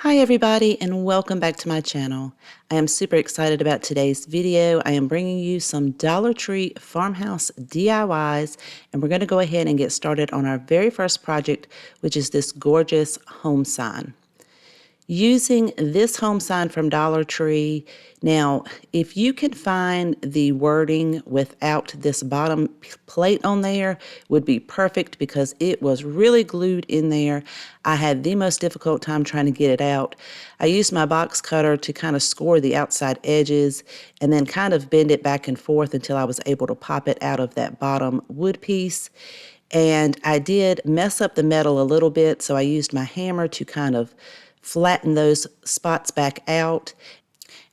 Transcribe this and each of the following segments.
Hi everybody and welcome back to my channel. I am super excited about today's video. I am bringing you some Dollar Tree farmhouse DIYs and we're going to go ahead and get started on our very first project, which is this gorgeous home sign. Using this home sign from Dollar Tree. Now, if you can find the wording without this bottom plate on there, would be perfect because it was really glued in there. I had the most difficult time trying to get it out. I used my box cutter to kind of score the outside edges and then kind of bend it back and forth until I was able to pop it out of that bottom wood piece. And I did mess up the metal a little bit, so I used my hammer to kind of flatten those spots back out.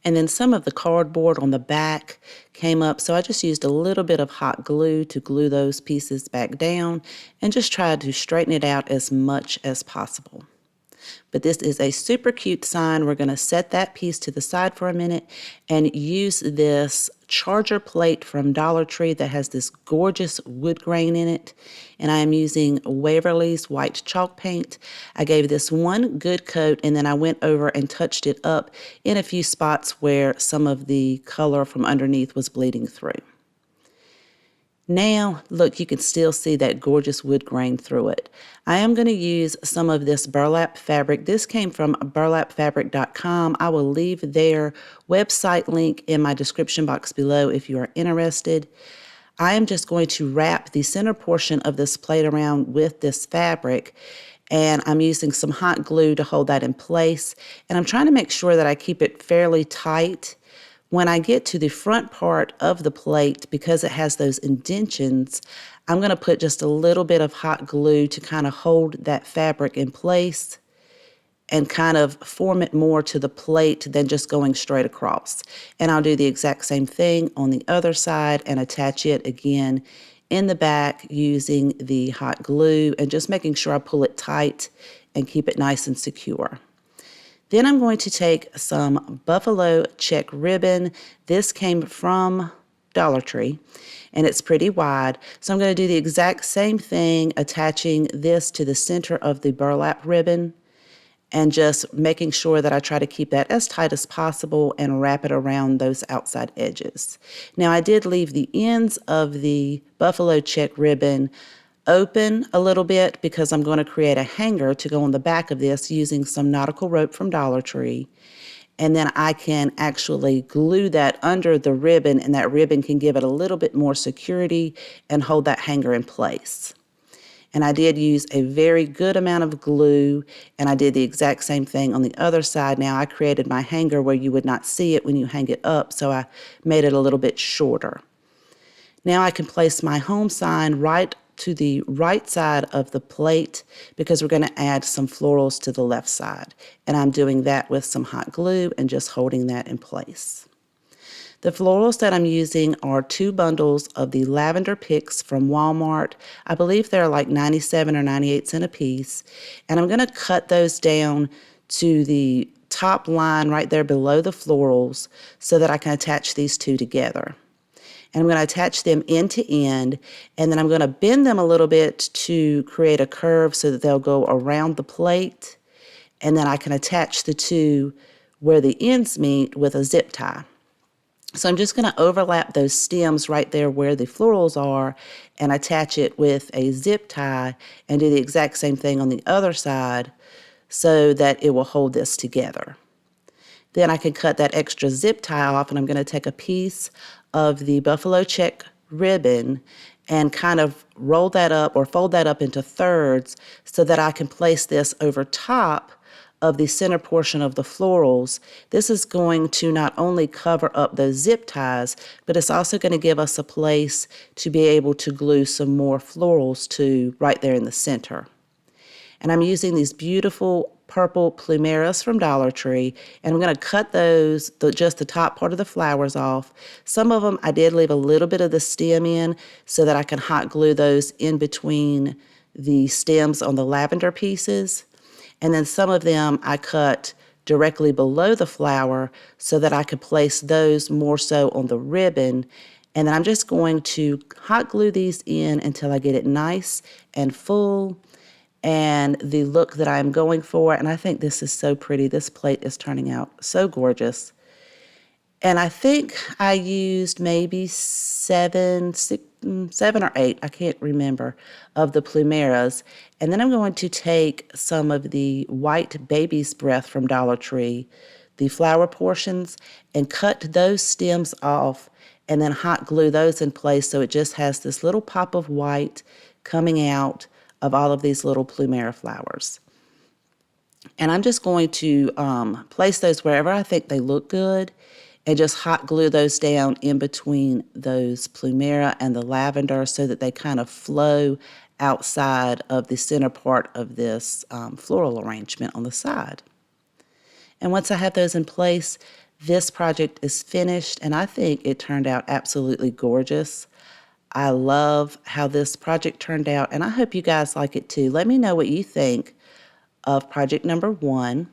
And then some of the cardboard on the back came up, so I just used a little bit of hot glue to glue those pieces back down and just tried to straighten it out as much as possible. But this is a super cute sign. We're going to set that piece to the side for a minute and use this charger plate from Dollar Tree that has this gorgeous wood grain in it. And I am using Waverly's white chalk paint. I gave this one good coat and then I went over and touched it up in a few spots where some of the color from underneath was bleeding through. Now, look, you can still see that gorgeous wood grain through it. I am going to use some of this burlap fabric. This came from burlapfabric.com. I will leave their website link in my description box below if you are interested. I am just going to wrap the center portion of this plate around with this fabric, and I'm using some hot glue to hold that in place. And I'm trying to make sure that I keep it fairly tight. When I get to the front part of the plate, because it has those indentions, I'm going to put just a little bit of hot glue to kind of hold that fabric in place and kind of form it more to the plate than just going straight across. And I'll do the exact same thing on the other side and attach it again in the back using the hot glue and just making sure I pull it tight and keep it nice and secure. Then I'm going to take some buffalo check ribbon. This came from Dollar Tree, and it's pretty wide. So I'm going to do the exact same thing, attaching this to the center of the burlap ribbon and just making sure that I try to keep that as tight as possible and wrap it around those outside edges. Now, I did leave the ends of the buffalo check ribbon open a little bit because I'm going to create a hanger to go on the back of this using some nautical rope from Dollar Tree. And then I can actually glue that under the ribbon, and that ribbon can give it a little bit more security and hold that hanger in place. And I did use a very good amount of glue, and I did the exact same thing on the other side. Now I created my hanger where you would not see it when you hang it up, so I made it a little bit shorter. Now I can place my home sign right to the right side of the plate because we're going to add some florals to the left side. And I'm doing that with some hot glue and just holding that in place. The florals that I'm using are 2 bundles of the lavender picks from Walmart. I believe they're like 97 or 98 cents a piece. And I'm going to cut those down to the top line right there below the florals so that I can attach these two together. And I'm going to attach them end to end, and then I'm going to bend them a little bit to create a curve so that they'll go around the plate, and then I can attach the two where the ends meet with a zip tie. So I'm just going to overlap those stems right there where the florals are and attach it with a zip tie and do the exact same thing on the other side so that it will hold this together. Then I can cut that extra zip tie off, and I'm going to take a piece of the buffalo check ribbon and kind of roll that up or fold that up into thirds so that I can place this over top of the center portion of the florals. This is going to not only cover up those zip ties, but it's also going to give us a place to be able to glue some more florals to right there in the center. And I'm using these beautiful purple plumeras from Dollar Tree, and I'm going to cut those, just the top part of the flowers off. Some of them I did leave a little bit of the stem in so that I can hot glue those in between the stems on the lavender pieces. And then some of them I cut directly below the flower so that I could place those more so on the ribbon. And then I'm just going to hot glue these in until I get it nice and full. and the look that I'm going for. And I think this is so pretty. This plate is turning out so gorgeous. And I think I used maybe seven or eight, I can't remember, of the plumeras. And then I'm going to take some of the white baby's breath from Dollar Tree, the flower portions, and cut those stems off and then hot glue those in place so it just has this little pop of white coming out of all of these little plumera flowers. And I'm just going to place those wherever I think they look good and just hot glue those down in between those plumera and the lavender so that they kind of flow outside of the center part of this floral arrangement on the side. And once I have those in place, this project is finished, and I think it turned out absolutely gorgeous. I love how this project turned out, and I hope you guys like it too. Let me know what you think of project number 1.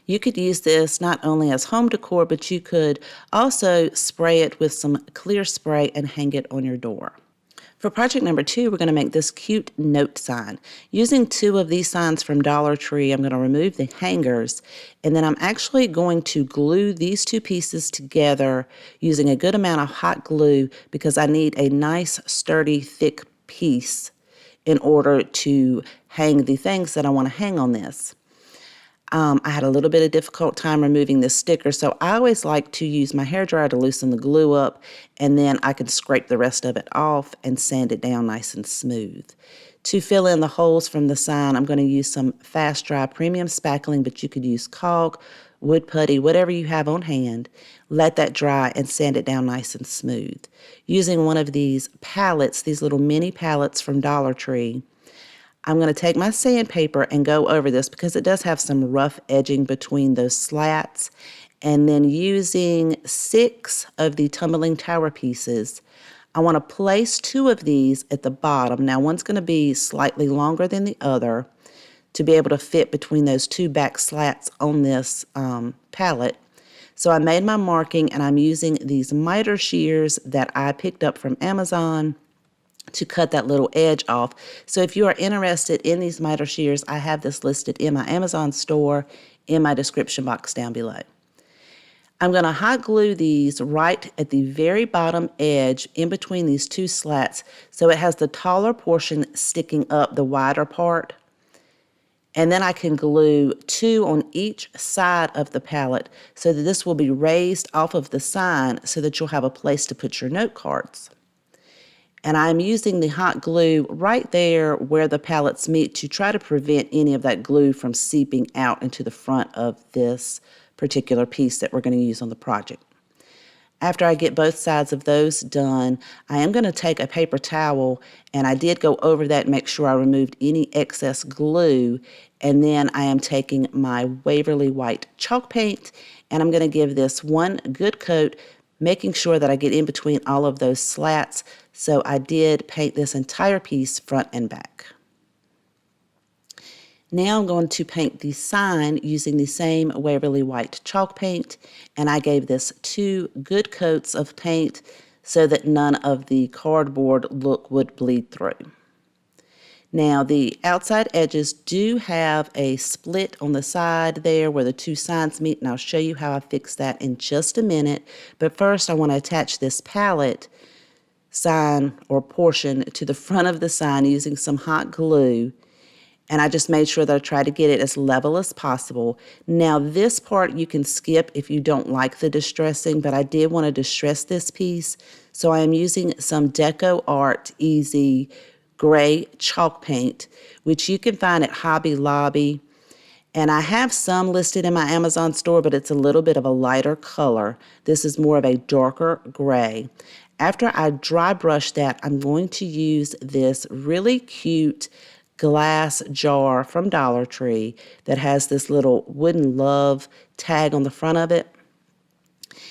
You could use this not only as home decor, but you could also spray it with some clear spray and hang it on your door. For project number 2, we're going to make this cute note sign. Using 2 of these signs from Dollar Tree, I'm going to remove the hangers, and then I'm actually going to glue these 2 pieces together using a good amount of hot glue because I need a nice, sturdy, thick piece in order to hang the things that I want to hang on this. I had a little bit of difficult time removing this sticker, so I always like to use my hairdryer to loosen the glue up, and then I can scrape the rest of it off and sand it down nice and smooth. To fill in the holes from the sign, I'm going to use some fast dry premium spackling, but you could use caulk, wood putty, whatever you have on hand. Let that dry and sand it down nice and smooth. Using one of these palettes, these little mini palettes from Dollar Tree, I'm going to take my sandpaper and go over this because it does have some rough edging between those slats. And then using 6 of the tumbling tower pieces, I want to place 2 of these at the bottom. Now one's going to be slightly longer than the other to be able to fit between those 2 back slats on this palette. So I made my marking, and I'm using these miter shears that I picked up from Amazon to cut that little edge off. So if you are interested in these miter shears, I have this listed in my Amazon store in my description box down below. I'm going to hot glue these right at the very bottom edge in between these 2 slats so it has the taller portion sticking up the wider part. And then I can glue 2 on each side of the palette so that this will be raised off of the sign so that you'll have a place to put your note cards. And I'm using the hot glue right there where the palettes meet to try to prevent any of that glue from seeping out into the front of this particular piece that we're going to use on the project. After I get both sides of those done, I am going to take a paper towel, and I did go over that and make sure I removed any excess glue. And then I am taking my Waverly White chalk paint, and I'm going to give this one good coat, making sure that I get in between all of those slats. So I did paint this entire piece front and back. Now I'm going to paint the sign using the same Waverly White chalk paint, and I gave this 2 good coats of paint so that none of the cardboard look would bleed through. Now the outside edges do have a split on the side there where the 2 signs meet, and I'll show you how I fix that in just a minute. But first I want to attach this palette sign or portion to the front of the sign using some hot glue. And I just made sure that I tried to get it as level as possible. Now this part you can skip if you don't like the distressing, but I did want to distress this piece. So I am using some Decor Easy gray chalk paint, which you can find at Hobby Lobby. And I have some listed in my Amazon store, but it's a little bit of a lighter color. This is more of a darker gray. After I dry brush that, I'm going to use this really cute glass jar from Dollar Tree that has this little wooden love tag on the front of it.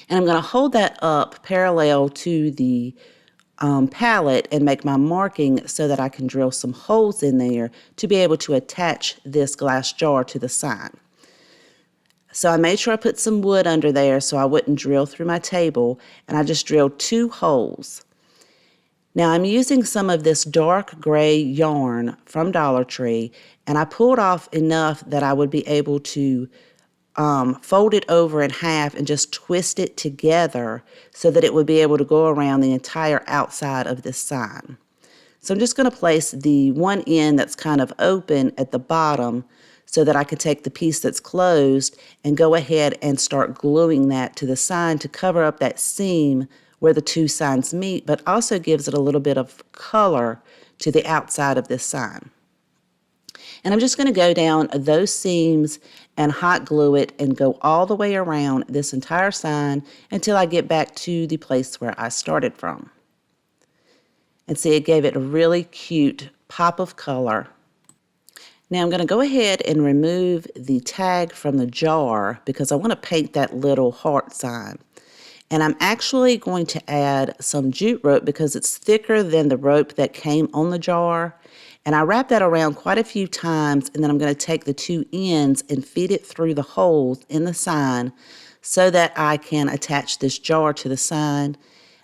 And I'm going to hold that up parallel to the palette and make my marking so that I can drill some holes in there to be able to attach this glass jar to the sign. So I made sure I put some wood under there so I wouldn't drill through my table, and I just drilled 2 holes. Now I'm using some of this dark gray yarn from Dollar Tree, and I pulled off enough that I would be able to fold it over in half and just twist it together so that it would be able to go around the entire outside of this sign. So I'm just going to place the one end that's kind of open at the bottom so that I can take the piece that's closed and go ahead and start gluing that to the sign to cover up that seam where the two signs meet, but also gives it a little bit of color to the outside of this sign. And I'm just going to go down those seams and hot glue it and go all the way around this entire sign until I get back to the place where I started from. And see, it gave it a really cute pop of color. Now I'm going to go ahead and remove the tag from the jar because I want to paint that little heart sign. And I'm actually going to add some jute rope because it's thicker than the rope that came on the jar. And I wrap that around quite a few times, and then I'm going to take the two ends and feed it through the holes in the sign so that I can attach this jar to the sign.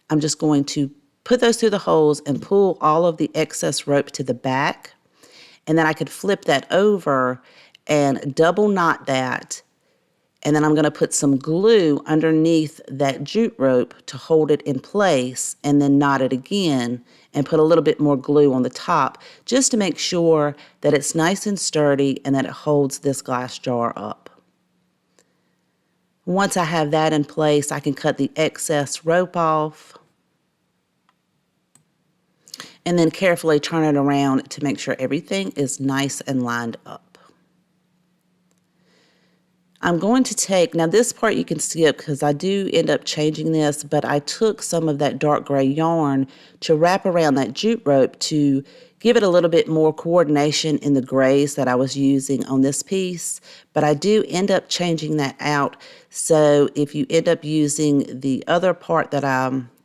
I'm just going to put those through the holes and pull all of the excess rope to the back. And then I could flip that over and double knot that. And then I'm going to put some glue underneath that jute rope to hold it in place and then knot it again and put a little bit more glue on the top just to make sure that it's nice and sturdy and that it holds this glass jar up. Once I have that in place, I can cut the excess rope off and then carefully turn it around to make sure everything is nice and lined up. I'm going to take, now this part you can skip because I do end up changing this, but I took some of that dark gray yarn to wrap around that jute rope to give it a little bit more coordination in the grays that I was using on this piece. But I do end up changing that out. So if you end up using the other part that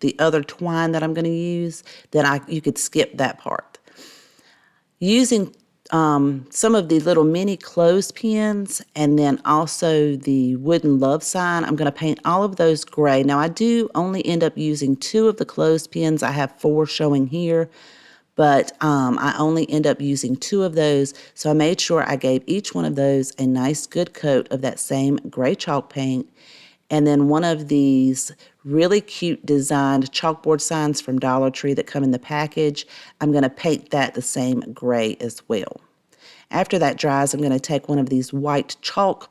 the other twine that I'm going to use, then you could skip that part. Using some of the little mini clothespins and then also the wooden love sign, I'm going to paint all of those gray. Now I do only end up using 2 of the clothespins. I have 4 showing here, but I only end up using 2 of those. So I made sure I gave each one of those a nice good coat of that same gray chalk paint. And then one of these really cute designed chalkboard signs from Dollar Tree that come in the package, I'm going to paint that the same gray as well. After that dries, I'm going to take one of these white chalk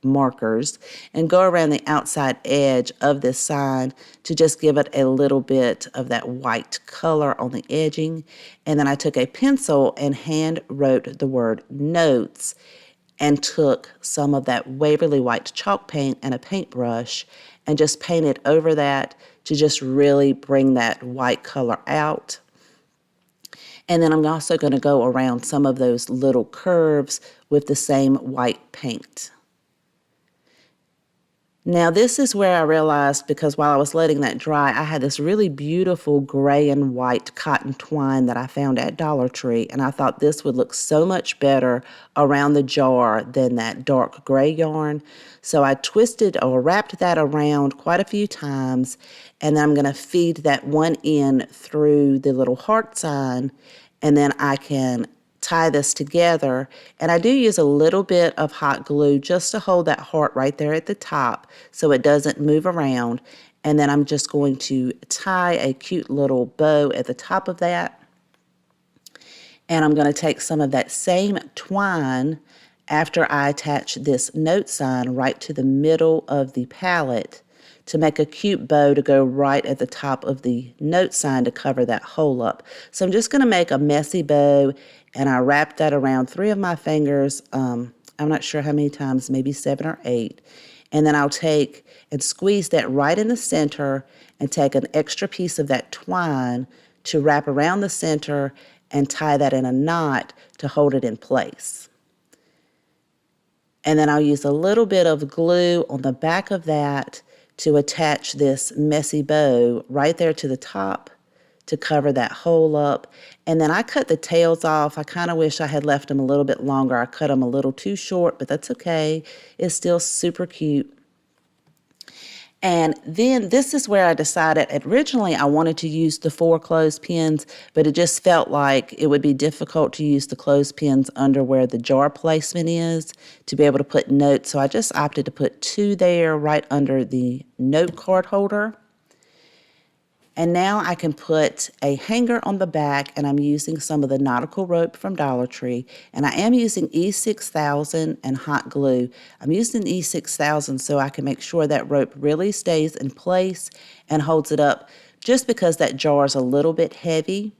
markers and go around the outside edge of this sign to just give it a little bit of that white color on the edging. And then I took a pencil and hand wrote the word notes and took some of that Waverly white chalk paint and a paintbrush and just painted over that to just really bring that white color out. And then I'm also going to go around some of those little curves with the same white paint. Now this is where I realized, because while I was letting that dry, I had this really beautiful gray and white cotton twine that I found at Dollar Tree, and I thought this would look so much better around the jar than that dark gray yarn. So I twisted or wrapped that around quite a few times, and then I'm going to feed that one end through the little heart sign, and then I can tie this together. And I do use a little bit of hot glue just to hold that heart right there at the top so it doesn't move around. And then I'm just going to tie a cute little bow at the top of that. And I'm going to take some of that same twine after I attach this note sign right to the middle of the palette to make a cute bow to go right at the top of the note sign to cover that hole up. So I'm just going to make a messy bow, and I wrap that around 3 of my fingers. I'm not sure how many times, maybe 7 or 8. And then I'll take and squeeze that right in the center and take an extra piece of that twine to wrap around the center and tie that in a knot to hold it in place. And then I'll use a little bit of glue on the back of that to attach this messy bow right there to the top to cover that hole up. And then I cut the tails off. I kind of wish I had left them a little bit longer. I cut them a little too short, but that's okay. It's still super cute. And then this is where I decided originally I wanted to use the 4 clothespins, but it just felt like it would be difficult to use the clothespins under where the jar placement is to be able to put notes. So I just opted to put 2 there right under the note card holder. And now I can put a hanger on the back, and I'm using some of the nautical rope from Dollar Tree. And I am using E6000 and hot glue. I'm using E6000 so I can make sure that rope really stays in place and holds it up. Just because that jar is a little bit heavy,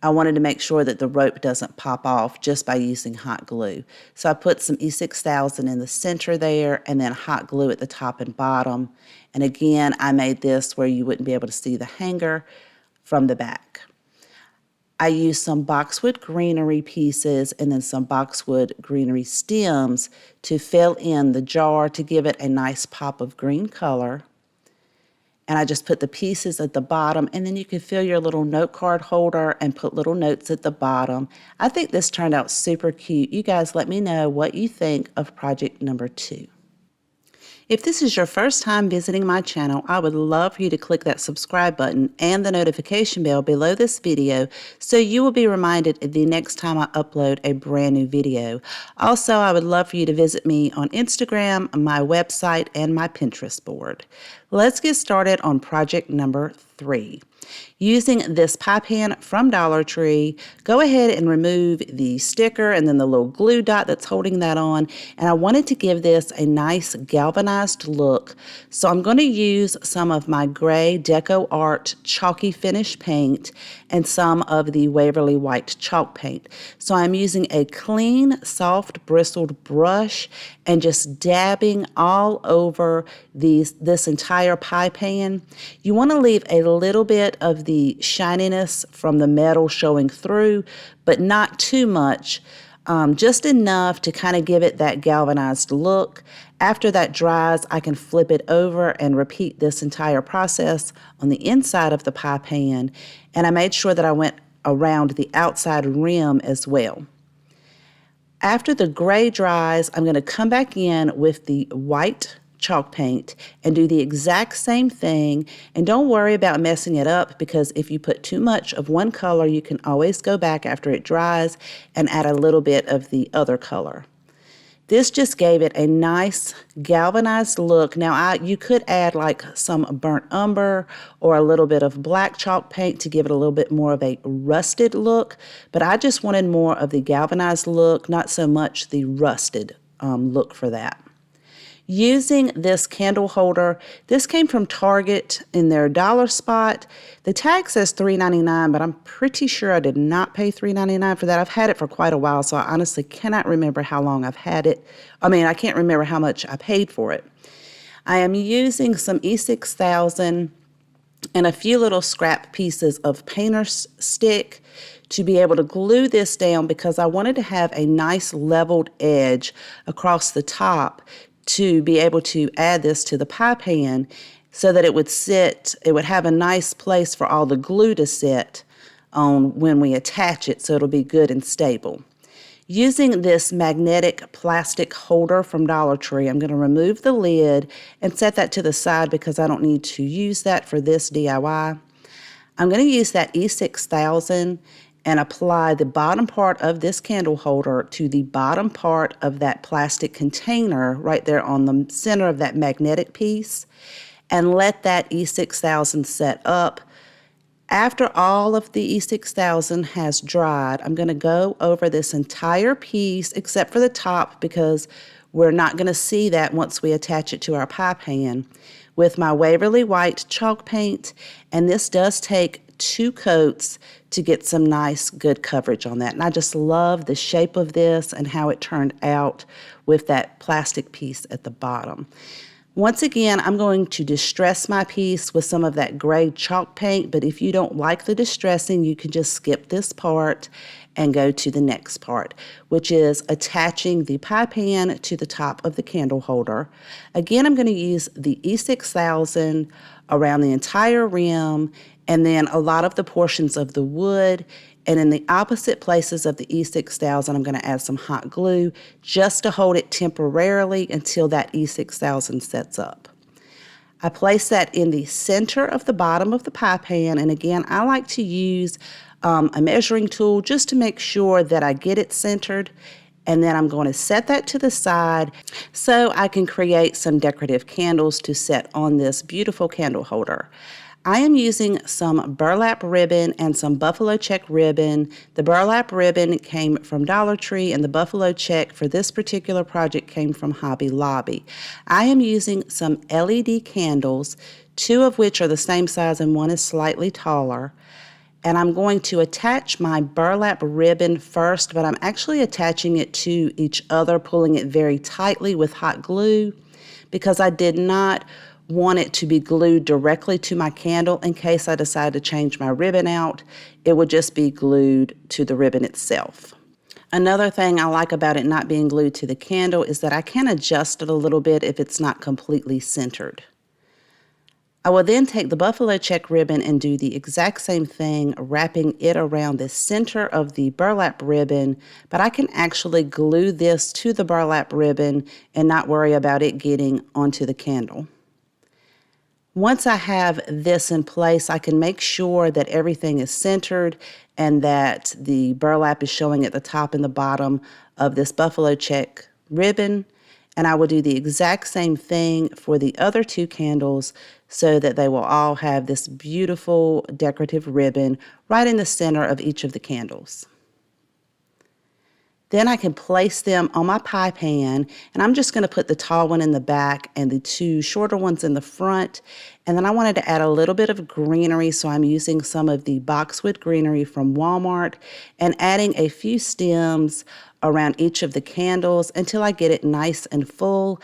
I wanted to make sure that the rope doesn't pop off just by using hot glue. So I put some E6000 in the center there and then hot glue at the top and bottom. And again, I made this where you wouldn't be able to see the hanger from the back. I used some boxwood greenery pieces and then some boxwood greenery stems to fill in the jar to give it a nice pop of green color. And I just put the pieces at the bottom, and then you can fill your little note card holder and put little notes at the bottom. I think this turned out super cute. You guys let me know what you think of project number 2. If this is your first time visiting my channel, I would love for you to click that subscribe button and the notification bell below this video so you will be reminded the next time I upload a brand new video. Also, I would love for you to visit me on Instagram, my website, and my Pinterest board. Let's get started on project number 3. Using this pie pan from Dollar Tree, go ahead and remove the sticker and then the little glue dot that's holding that on. And I wanted to give this a nice galvanized look. So I'm going to use some of my gray Deco Art chalky finish paint and some of the Waverly White chalk paint. So I'm using a clean, soft, bristled brush and just dabbing all over this entire pie pan. You want to leave a little bit of the shininess from the metal showing through, but not too much, just enough to kind of give it that galvanized look. After that dries, I can flip it over and repeat this entire process on the inside of the pie pan, and I made sure that I went around the outside rim as well. After the gray dries, I'm going to come back in with the white chalk paint and do the exact same thing. And don't worry about messing it up, because if you put too much of one color, you can always go back after it dries and add a little bit of the other color. This just gave it a nice galvanized look. Now, you could add like some burnt umber or a little bit of black chalk paint to give it a little bit more of a rusted look, but I just wanted more of the galvanized look, not so much the rusted look for that. Using this candle holder, this came from Target in their dollar spot. The tag says $3.99, but I'm pretty sure I did not pay $3.99 for that. I've had it for quite a while, so I honestly cannot remember how long I've had it. I can't remember how much I paid for it. I am using some E6000 and a few little scrap pieces of painter's stick to be able to glue this down, because I wanted to have a nice leveled edge across the top to be able to add this to the pie pan so that it would have a nice place for all the glue to sit on when we attach it, so it'll be good and stable. Using this magnetic plastic holder from Dollar Tree, I'm going to remove the lid and set that to the side because I don't need to use that for this DIY. I'm going to use that E6000 and apply the bottom part of this candle holder to the bottom part of that plastic container right there on the center of that magnetic piece, and let that E6000 set up. After all of the E6000 has dried, I'm going to go over this entire piece except for the top, because we're not going to see that once we attach it to our pie pan, with my Waverly White chalk paint. And this does take 2 coats to get some nice good coverage on that. And I just love the shape of this and how it turned out with that plastic piece at the bottom. Once again, I'm going to distress my piece with some of that gray chalk paint, but if you don't like the distressing, you can just skip this part and go to the next part, which is attaching the pie pan to the top of the candle holder. Again, I'm going to use the E6000 around the entire rim, and then a lot of the portions of the wood, and in the opposite places of the E6000, I'm going to add some hot glue just to hold it temporarily until that E6000 sets up. I place that in the center of the bottom of the pie pan, and again, I like to use a measuring tool just to make sure that I get it centered. And then I'm going to set that to the side so I can create some decorative candles to set on this beautiful candle holder. I am using some burlap ribbon and some buffalo check ribbon. The burlap ribbon came from Dollar Tree, and the buffalo check for this particular project came from Hobby Lobby. I am using some LED candles, 2 of which are the same size and 1 is slightly taller. And I'm going to attach my burlap ribbon first, but I'm actually attaching it to each other, pulling it very tightly with hot glue because I did not want it to be glued directly to my candle in case I decide to change my ribbon out. It would just be glued to the ribbon itself. Another thing I like about it not being glued to the candle is that I can adjust it a little bit if it's not completely centered. I will then take the buffalo check ribbon and do the exact same thing, wrapping it around the center of the burlap ribbon, but I can actually glue this to the burlap ribbon and not worry about it getting onto the candle. Once I have this in place, I can make sure that everything is centered and that the burlap is showing at the top and the bottom of this buffalo check ribbon. And I will do the exact same thing for the other 2 candles so that they will all have this beautiful decorative ribbon right in the center of each of the candles. Then I can place them on my pie pan, and I'm just going to put the tall one in the back and the 2 shorter ones in the front. And then I wanted to add a little bit of greenery, so I'm using some of the boxwood greenery from Walmart and adding a few stems around each of the candles until I get it nice and full.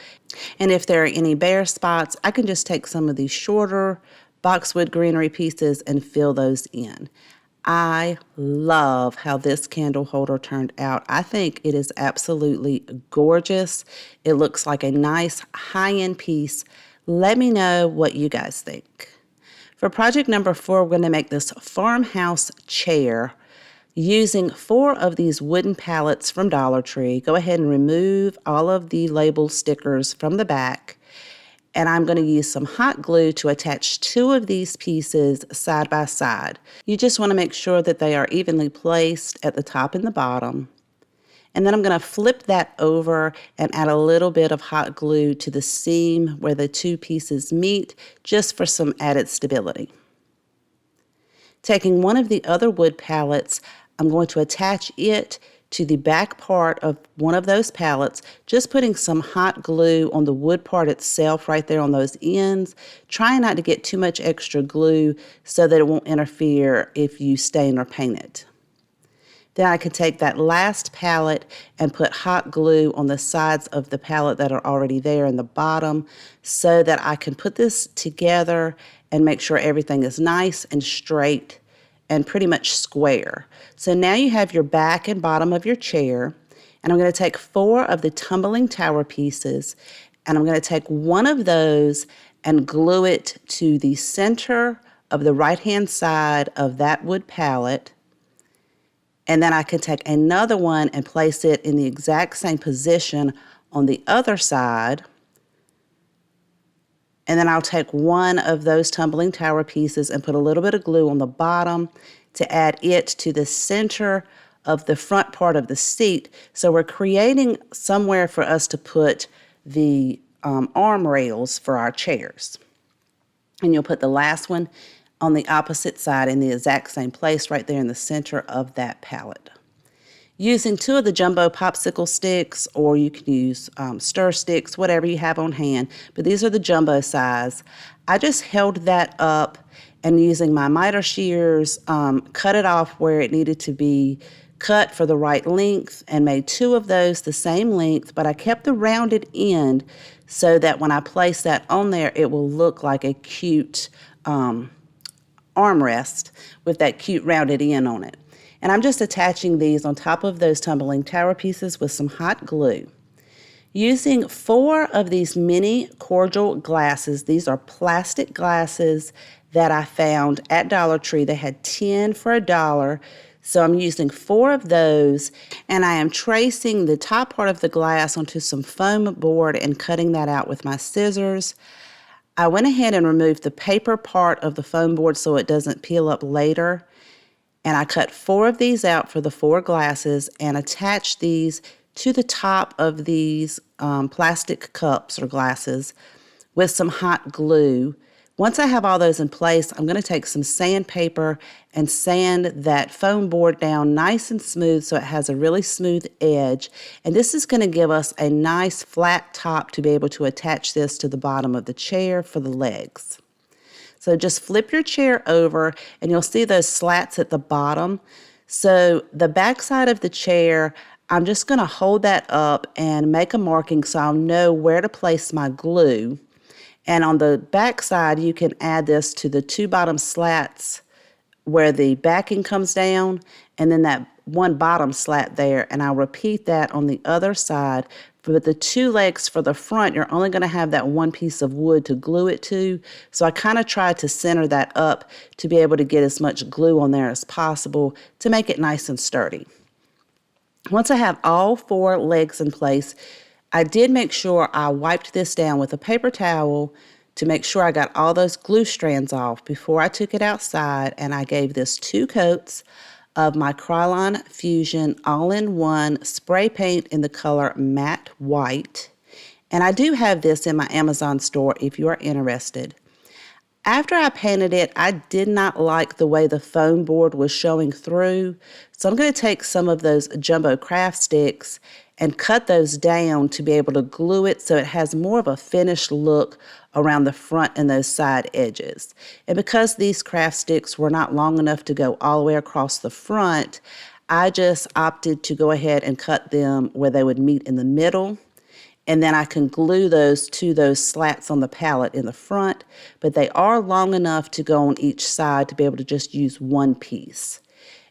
And if there are any bare spots, I can just take some of these shorter boxwood greenery pieces and fill those in. I love how this candle holder turned out. I think it is absolutely gorgeous. It looks like a nice high-end piece. Let me know what you guys think. For project number 4, we're going to make this farmhouse chair using 4 of these wooden pallets from Dollar Tree. Go ahead and remove all of the label stickers from the back. And I'm going to use some hot glue to attach 2 of these pieces side by side. You just want to make sure that they are evenly placed at the top and the bottom. And then I'm going to flip that over and add a little bit of hot glue to the seam where the 2 pieces meet, just for some added stability. Taking one of the other wood pallets, I'm going to attach it to the back part of one of those pallets, just putting some hot glue on the wood part itself right there on those ends, trying not to get too much extra glue so that it won't interfere if you stain or paint it. Then I can take that last pallet and put hot glue on the sides of the pallet that are already there in the bottom so that I can put this together and make sure everything is nice and straight and pretty much square. So now you have your back and bottom of your chair, and I'm going to take 4 of the tumbling tower pieces, and I'm going to take one of those and glue it to the center of the right-hand side of that wood pallet. And then I can take another one and place it in the exact same position on the other side. And then I'll take one of those tumbling tower pieces and put a little bit of glue on the bottom to add it to the center of the front part of the seat. So we're creating somewhere for us to put the arm rails for our chairs. And you'll put the last one on the opposite side in the exact same place right there in the center of that pallet. Using 2 of the jumbo popsicle sticks, or you can use stir sticks, whatever you have on hand, but these are the jumbo size. I just held that up and using my miter shears, cut it off where it needed to be cut for the right length and made 2 of those the same length, but I kept the rounded end so that when I place that on there, it will look like a cute armrest with that cute rounded end on it. And I'm just attaching these on top of those tumbling tower pieces with some hot glue. Using 4 of these mini cordial glasses, these are plastic glasses that I found at Dollar Tree. They had 10 for $1. So I'm using 4 of those, and I am tracing the top part of the glass onto some foam board and cutting that out with my scissors. I went ahead and removed the paper part of the foam board so it doesn't peel up later. And I cut 4 of these out for the 4 glasses and attached these to the top of these plastic cups or glasses with some hot glue. Once I have all those in place, I'm going to take some sandpaper and sand that foam board down nice and smooth so it has a really smooth edge. And this is going to give us a nice flat top to be able to attach this to the bottom of the chair for the legs. So just flip your chair over and you'll see those slats at the bottom. So the back side of the chair, I'm just going to hold that up and make a marking so I'll know where to place my glue. And on the back side, you can add this to the 2 bottom slats where the backing comes down, and then that one bottom slat there. And I'll repeat that on the other side. But the 2 legs for the front, you're only going to have that one piece of wood to glue it to. So I kind of tried to center that up to be able to get as much glue on there as possible to make it nice and sturdy. Once I have all 4 legs in place, I did make sure I wiped this down with a paper towel to make sure I got all those glue strands off before I took it outside, and I gave this 2 coats of my Krylon Fusion all-in-one spray paint in the color matte white. And I do have this in my Amazon store if you are interested. After I painted it, I did not like the way the foam board was showing through. So I'm going to take some of those jumbo craft sticks and cut those down to be able to glue it so it has more of a finished look around the front and those side edges. And because these craft sticks were not long enough to go all the way across the front, I just opted to go ahead and cut them where they would meet in the middle. And then I can glue those to those slats on the palette in the front, but they are long enough to go on each side to be able to just use one piece.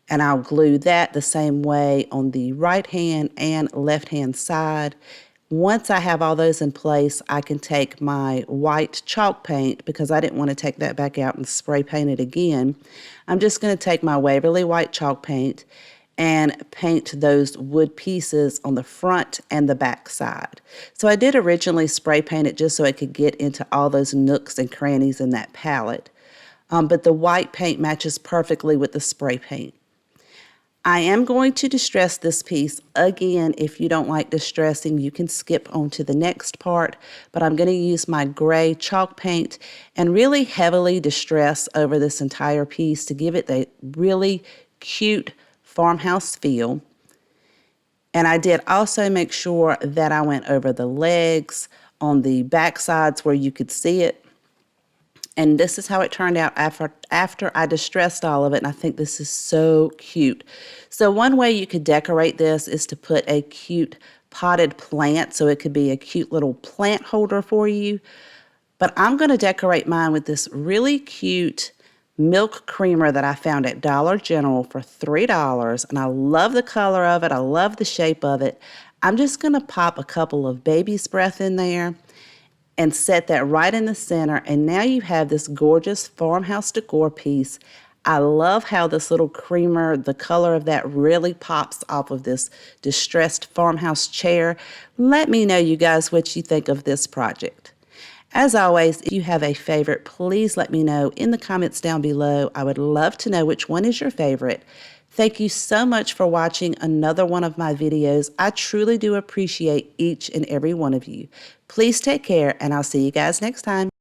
And I'll glue that the same way on the right hand and left hand side. Once I have all those in place, I can take my white chalk paint, because I didn't want to take that back out and spray paint it again. I'm just going to take my Waverly white chalk paint and paint those wood pieces on the front and the back side. So I did originally spray paint it just so it could get into all those nooks and crannies in that palette. But the white paint matches perfectly with the spray paint. I am going to distress this piece. Again, if you don't like distressing, you can skip on to the next part, but I'm going to use my gray chalk paint and really heavily distress over this entire piece to give it a really cute farmhouse feel. And I did also make sure that I went over the legs on the back sides where you could see it. And this is how it turned out after I distressed all of it. And I think this is so cute. So one way you could decorate this is to put a cute potted plant. So it could be a cute little plant holder for you. But I'm going to decorate mine with this really cute milk creamer that I found at Dollar General for $3. And I love the color of it. I love the shape of it. I'm just going to pop a couple of baby's breath in there and set that right in the center. And now you have this gorgeous farmhouse decor piece. I love how this little creamer, the color of that really pops off of this distressed farmhouse chair. Let me know, you guys, what you think of this project. As always, if you have a favorite, please let me know in the comments down below. I would love to know which one is your favorite. Thank you so much for watching another one of my videos. I truly do appreciate each and every one of you. Please take care, and I'll see you guys next time.